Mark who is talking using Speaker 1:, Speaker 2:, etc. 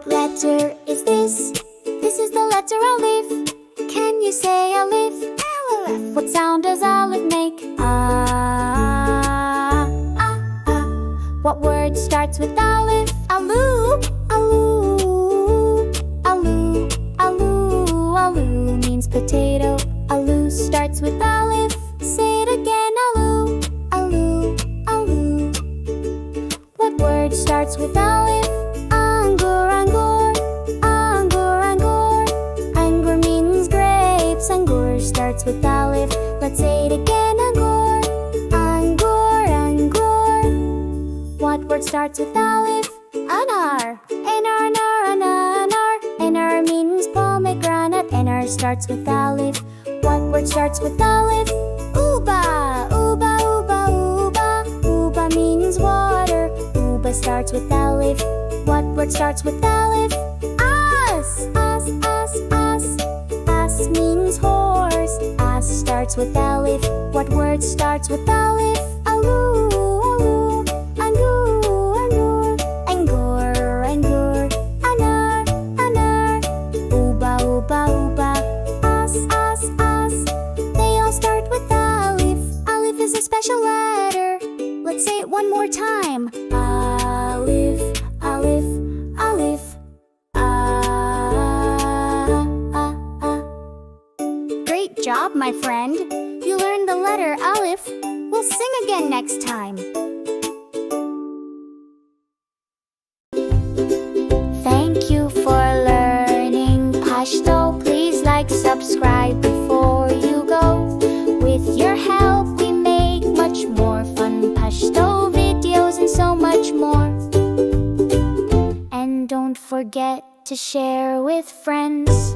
Speaker 1: What letter is this? This is the letter Alif. Can you say Alif? Alif. What sound does Alif make? Ah, ah, ah. What word starts with Alif? Alu, alu, alu, alu, alu means potato. Alu starts with Alif. Say it again, alu, alu, alu. What word starts with Alif? Angoorr, Angoorr, Angoorr, Angoorr. Angoorr means grapes. Angoorr starts with Alif. Let's say it again, Angoorr, Angoorr, Angoorr. What word starts with Alif? Anar, anar, anar, anar, anar. Anar means pomegranate. Anar starts with Alif. What word starts with Alif? Oba, oba, oba, oba. Oba means water. Oba starts with Alif. What word starts with Alif? As, as, as, as. As means horse. As starts with Alif. What word starts with Alif? Alu, alu, Angoorr, Angoorr, Angoorr, Angoorr, anar, anar. Oba, oba, oba. As, as, as. They all start with Alif. Alif is a special letter. Let's say it one more time. Alif, Alif, Alif. Ah, ah, ah. Great job, my friend. You learned the letter Alif. We'll sing again next time. Thank you for learning Pashto. Please like, subscribe before you go. With your help, we make much more fun Pashto videos and so much more. And don't forget to share with friends.